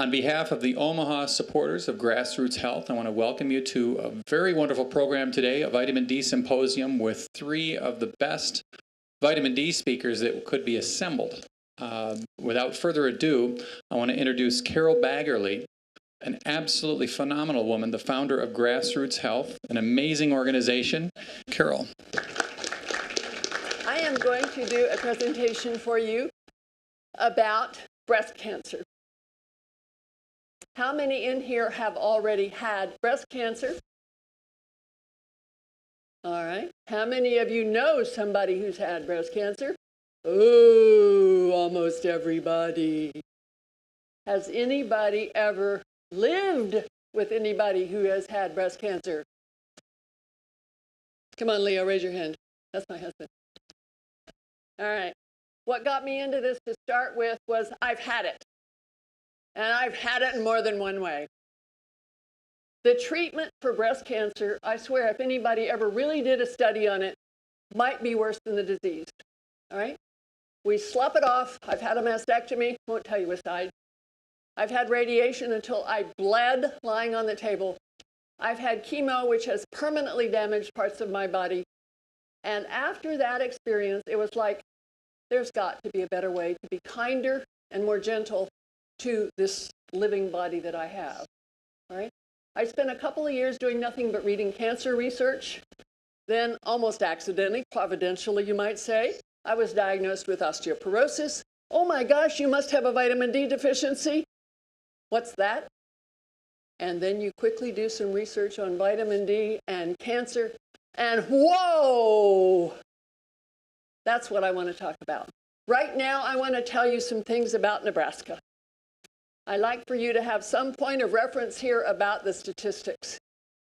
On behalf of the Omaha supporters of Grassroots Health, I want to welcome you to a very wonderful program today, a vitamin D symposium with 3 of the best vitamin D speakers that could be assembled. Without further ado, I want to introduce Carol Baggerly, an absolutely phenomenal woman, the founder of Grassroots Health, an amazing organization. Carol. I am going to do a presentation for you about breast cancer. How many in here have already had breast cancer? All right. How many of you know somebody who's had breast cancer? Oh, almost everybody. Has anybody ever lived with anybody who has had breast cancer? Come on, Leo, raise your hand. That's my husband. All right. What got me into this to start with was I've had it. And I've had it in more than one way. The treatment for breast cancer, I swear, if anybody ever really did a study on it, might be worse than the disease. All right? We slough it off. I've had a mastectomy. Won't tell you which side. I've had radiation until I bled lying on the table. I've had chemo, which has permanently damaged parts of my body. And after that experience, it was like, there's got to be a better way to be kinder and more gentle to this living body that I have. All right? I spent a couple of years doing nothing but reading cancer research. Then, almost accidentally, providentially, you might say, I was diagnosed with osteoporosis. Oh my gosh, you must have a vitamin D deficiency. What's that? And then you quickly do some research on vitamin D and cancer, and whoa! That's what I want to talk about. Right now, I want to tell you some things about Nebraska. I'd like for you to have some point of reference here about the statistics.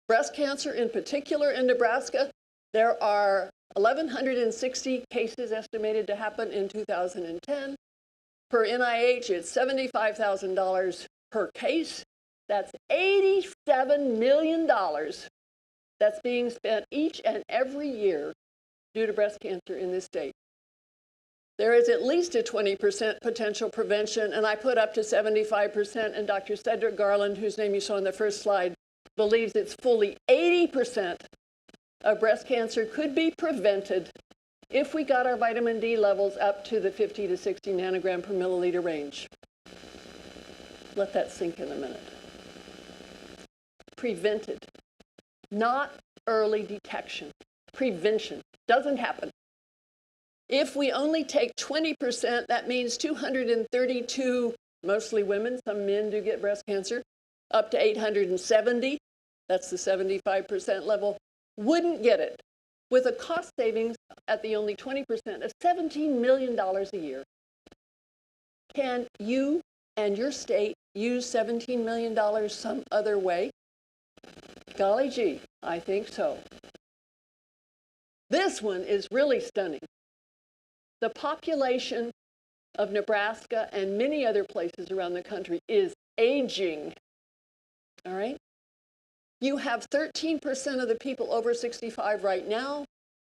Breast cancer in particular in Nebraska, there are 1,160 cases estimated to happen in 2010. Per NIH, it's $75,000 per case. That's $87 million that's being spent each and every year due to breast cancer in this state. There is at least a 20% potential prevention, and I put up to 75%, and Dr. Cedric Garland, whose name you saw on the first slide, believes it's fully 80% of breast cancer could be prevented if we got our vitamin D levels up to the 50 to 60 nanogram per milliliter range. Let that sink in a minute. Prevented, not early detection. Prevention doesn't happen. If we only take 20%, that means 232, mostly women, some men do get breast cancer, up to 870, that's the 75% level, wouldn't get it, with a cost savings at the only 20% of $17 million a year. Can you and your state use $17 million some other way? Golly gee, I think so. This one is really stunning. The population of Nebraska and many other places around the country is aging. All right? You have 13% of the people over 65 right now.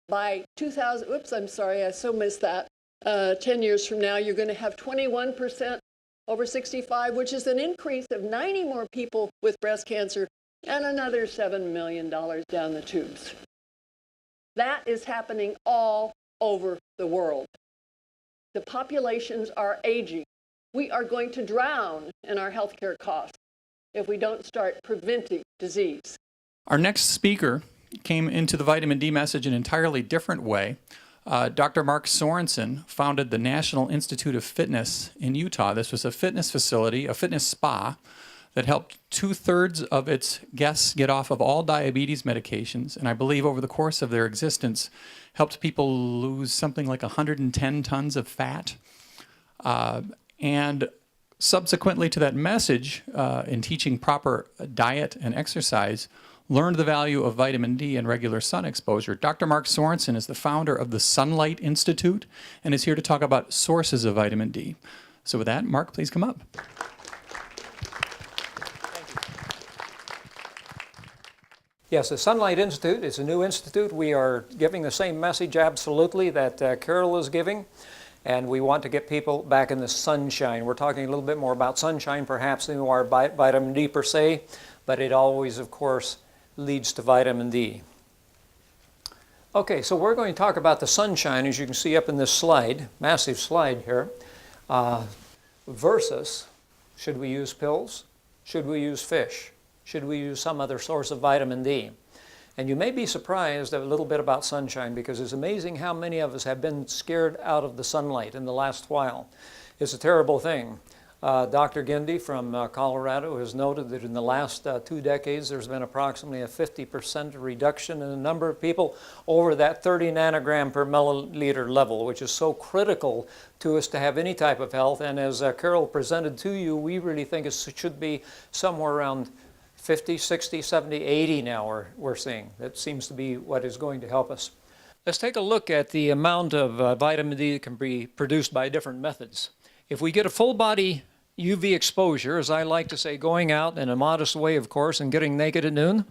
By 2000, oops, I'm sorry, I so missed that. 10 years from now, you're going to have 21% over 65, which is an increase of 90 more people with breast cancer and another $7 million down the tubes. That is happening all over the world. The populations are aging. We are going to drown in our healthcare costs if we don't start preventing disease. Our next speaker came into the vitamin D message in an entirely different way. Dr. Mark Sorensen founded the National Institute of Fitness in Utah. This was a fitness facility, a fitness spa, that helped 2/3 of its guests get off of all diabetes medications, and I believe over the course of their existence helped people lose something like 110 tons of fat. And subsequently to that message, in teaching proper diet and exercise, learned the value of vitamin D and regular sun exposure. Dr. Mark Sorensen is the founder of the Sunlight Institute and is here to talk about sources of vitamin D. So with that, Mark, please come up. Yes, the Sunlight Institute is a new institute. We are giving the same message absolutely that Carol is giving. and we want to get people back in the sunshine. We're talking a little bit more about sunshine perhaps than we are vitamin D per se, but it always, of course, leads to vitamin D. Okay, so we're going to talk about the sunshine, as you can see up in this slide, massive slide here, versus should we use pills? Should we use fish? Should we use some other source of vitamin D? And you may be surprised a little bit about sunshine, because it's amazing how many of us have been scared out of the sunlight in the last while. It's a terrible thing. Dr. Gindy from Colorado has noted that in the last 2 decades there's been approximately a 50% reduction in the number of people over that 30 nanogram per milliliter level, which is so critical to us to have any type of health. And as Carol presented to you, we really think it should be somewhere around 50, 60, 70, 80 now we're seeing. That seems to be what is going to help us. Let's take a look at the amount of vitamin D that can be produced by different methods. If we get a full body UV exposure, as I like to say, going out in a modest way, of course, and getting naked at noon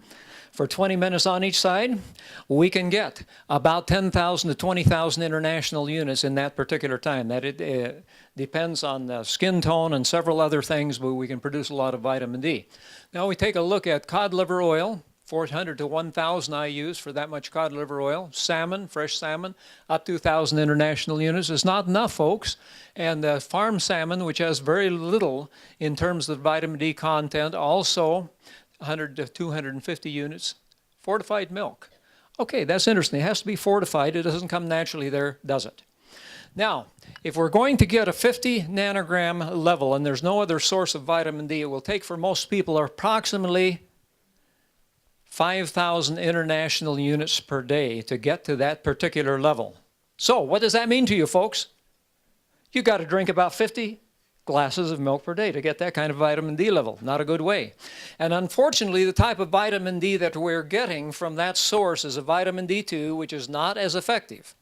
for 20 minutes on each side, we can get about 10,000 to 20,000 international units in that particular time. That it depends on the skin tone and several other things, but we can produce a lot of vitamin D. Now we take a look at cod liver oil, 400 to 1,000 IUs for that much cod liver oil. Salmon, fresh salmon, up to 1,000 international units. It's not enough, folks. And farm salmon, which has very little in terms of vitamin D content, also 100 to 250 units. Fortified milk. Okay, that's interesting. It has to be fortified. It doesn't come naturally there, does it? Now, if we're going to get a 50 nanogram level and there's no other source of vitamin D, it will take for most people approximately 5,000 international units per day to get to that particular level. So what does that mean to you, folks? You got to drink about 50 glasses of milk per day to get that kind of vitamin D level. Not a good way. And unfortunately, the type of vitamin D that we're getting from that source is a vitamin D2, which is not as effective.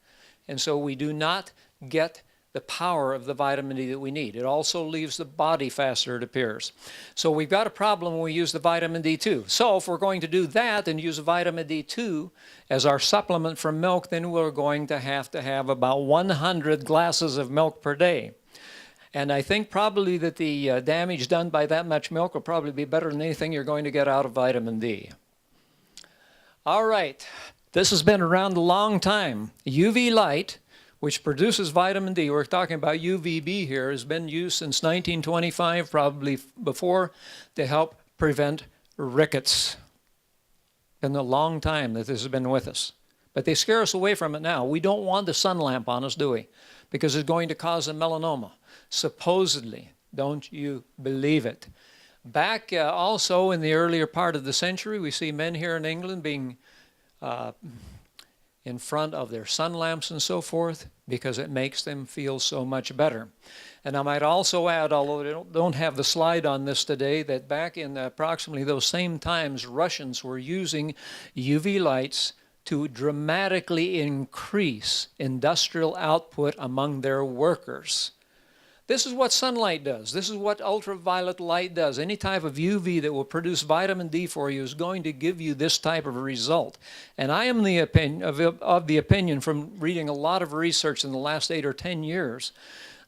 And so we do not get the power of the vitamin D that we need. It also leaves the body faster, it appears. So we've got a problem when we use the vitamin D2. So if we're going to do that and use vitamin D2 as our supplement from milk, then we're going to have about 100 glasses of milk per day. And I think probably that the damage done by that much milk will probably be better than anything you're going to get out of vitamin D. All right, this has been around a long time. UV light, which produces vitamin D, we're talking about UVB here, has been used since 1925, probably before, to help prevent rickets. Been a long time that this has been with us. But they scare us away from it now. We don't want the sun lamp on us, do we? Because it's going to cause a melanoma. Supposedly. Don't you believe it? Back also in the earlier part of the century, we see men here in England being in front of their sun lamps and so forth because it makes them feel so much better. And I might also add, although they don't have the slide on this today, that back in approximately those same times, Russians were using UV lights to dramatically increase industrial output among their workers. This is what sunlight does. This is what ultraviolet light does. Any type of UV that will produce vitamin D for you is going to give you this type of a result. And I am of the opinion from reading a lot of research in the last 8 or 10 years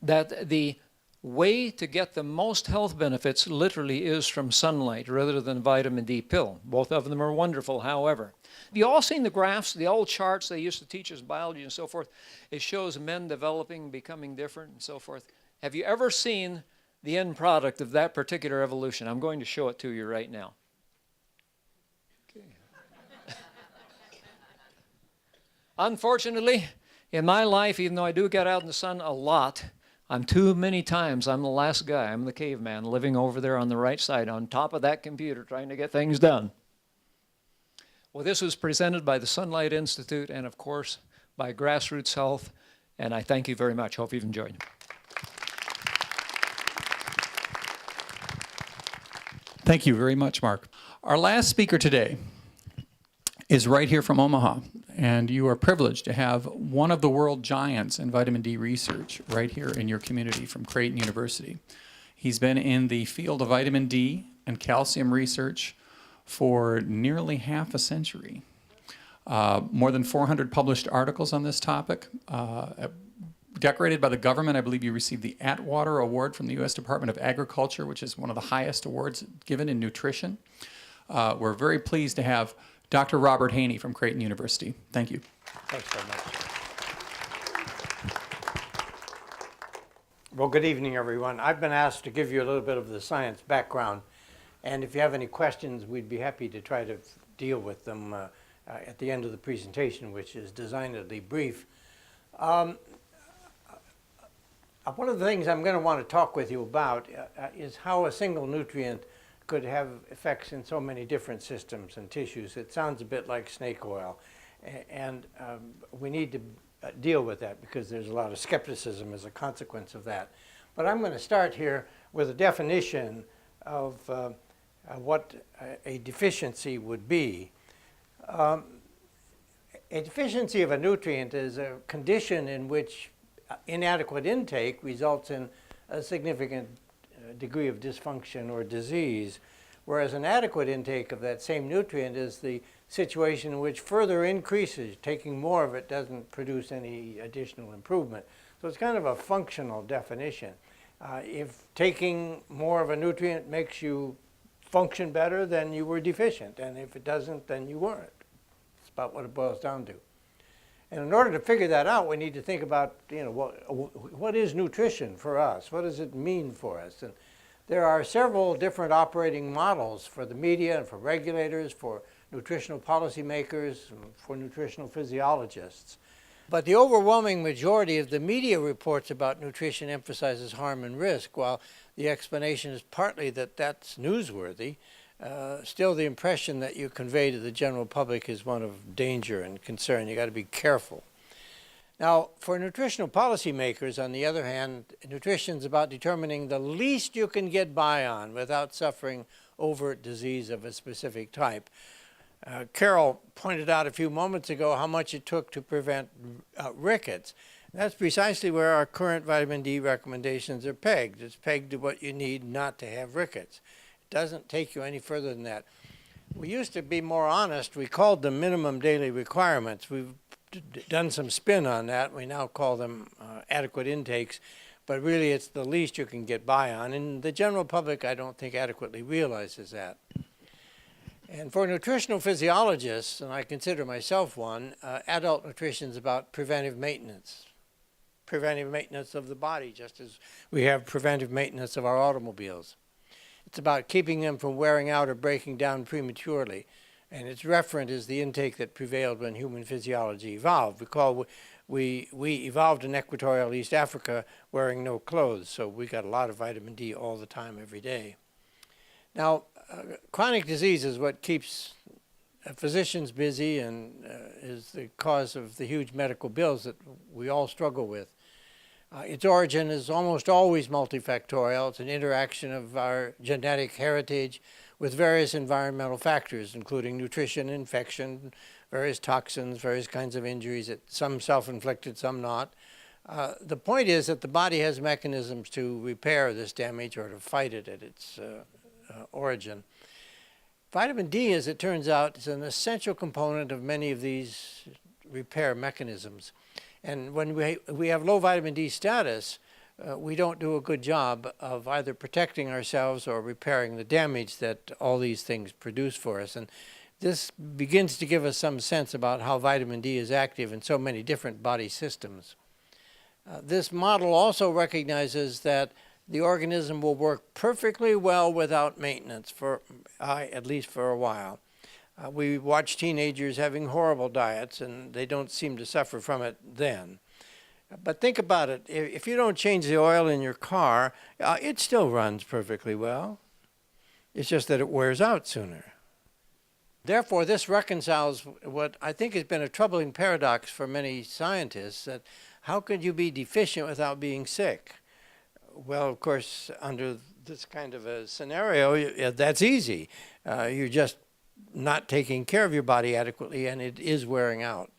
that the way to get the most health benefits literally is from sunlight rather than vitamin D pill. Both of them are wonderful, however. Have you all seen the graphs, the old charts they used to teach us biology and so forth? It shows men developing, becoming different and so forth. Have you ever seen the end product of that particular evolution? I'm going to show it to you right now. Okay. Unfortunately, in my life, even though I do get out in the sun a lot, I'm the last guy. I'm the caveman living over there on the right side on top of that computer trying to get things done. Well, this was presented by the Sunlight Institute and, of course, by Grassroots Health, and I thank you very much. Hope you've enjoyed. Thank you very much, Mark. Our last speaker today is right here from Omaha, and you are privileged to have one of the world giants in vitamin D research right here in your community from Creighton University. He's been in the field of vitamin D and calcium research for nearly half a century. More than 400 published articles on this topic, decorated by the government. I believe you received the Atwater Award from the U.S. Department of Agriculture, which is one of the highest awards given in nutrition. We're very pleased to have Dr. Robert Haney from Creighton University. Thank you. Thanks very much. Well, good evening, everyone. I've been asked to give you a little bit of the science background, and if you have any questions, we'd be happy to try to deal with them at the end of the presentation, which is designedly brief. One of the things I'm going to want to talk with you about is how a single nutrient could have effects in so many different systems and tissues. It sounds a bit like snake oil, and we need to deal with that because there's a lot of skepticism as a consequence of that. But I'm going to start here with a definition of what a deficiency would be. A deficiency of a nutrient is a condition in which inadequate intake results in a significant degree of dysfunction or disease, whereas an adequate intake of that same nutrient is the situation in which further increases. Taking more of it doesn't produce any additional improvement. So it's kind of a functional definition. If taking more of a nutrient makes you function better, then you were deficient, and if it doesn't, then you weren't. It's about what it boils down to. And in order to figure that out, we need to think about, what is nutrition for us? What does it mean for us? And there are several different operating models for the media and for regulators, for nutritional policymakers, and for nutritional physiologists. But the overwhelming majority of the media reports about nutrition emphasizes harm and risk, while the explanation is partly that that's newsworthy. Still, the impression that you convey to the general public is one of danger and concern. You got to be careful. Now, for nutritional policymakers, on the other hand, nutrition is about determining the least you can get by on without suffering overt disease of a specific type. Carol pointed out a few moments ago how much it took to prevent rickets. That's precisely where our current vitamin D recommendations are pegged. It's pegged to what you need not to have rickets. Doesn't take you any further than that. We used to be more honest. We called them minimum daily requirements. We've done some spin on that. We now call them adequate intakes, but really it's the least you can get by on. And the general public, I don't think, adequately realizes that. And for nutritional physiologists, and I consider myself one, adult nutrition is about preventive maintenance of the body, just as we have preventive maintenance of our automobiles. It's about keeping them from wearing out or breaking down prematurely. And its referent is the intake that prevailed when human physiology evolved. Recall, we evolved in equatorial East Africa wearing no clothes, so we got a lot of vitamin D all the time, every day. Now, chronic disease is what keeps physicians busy and is the cause of the huge medical bills that we all struggle with. Its origin is almost always multifactorial. It's an interaction of our genetic heritage with various environmental factors, including nutrition, infection, various toxins, various kinds of injuries, some self-inflicted, some not. The point is that the body has mechanisms to repair this damage or to fight it at its origin. Vitamin D, as it turns out, is an essential component of many of these repair mechanisms. And when we have low vitamin D status, we don't do a good job of either protecting ourselves or repairing the damage that all these things produce for us. And this begins to give us some sense about how vitamin D is active in so many different body systems. This model also recognizes that the organism will work perfectly well without maintenance, at least for a while. We watch teenagers having horrible diets, and they don't seem to suffer from it then. But think about it. If you don't change the oil in your car, it still runs perfectly well. It's just that it wears out sooner. Therefore, this reconciles what I think has been a troubling paradox for many scientists, that how could you be deficient without being sick? Well, of course, under this kind of a scenario, that's easy. You're just not taking care of your body adequately, and it is wearing out.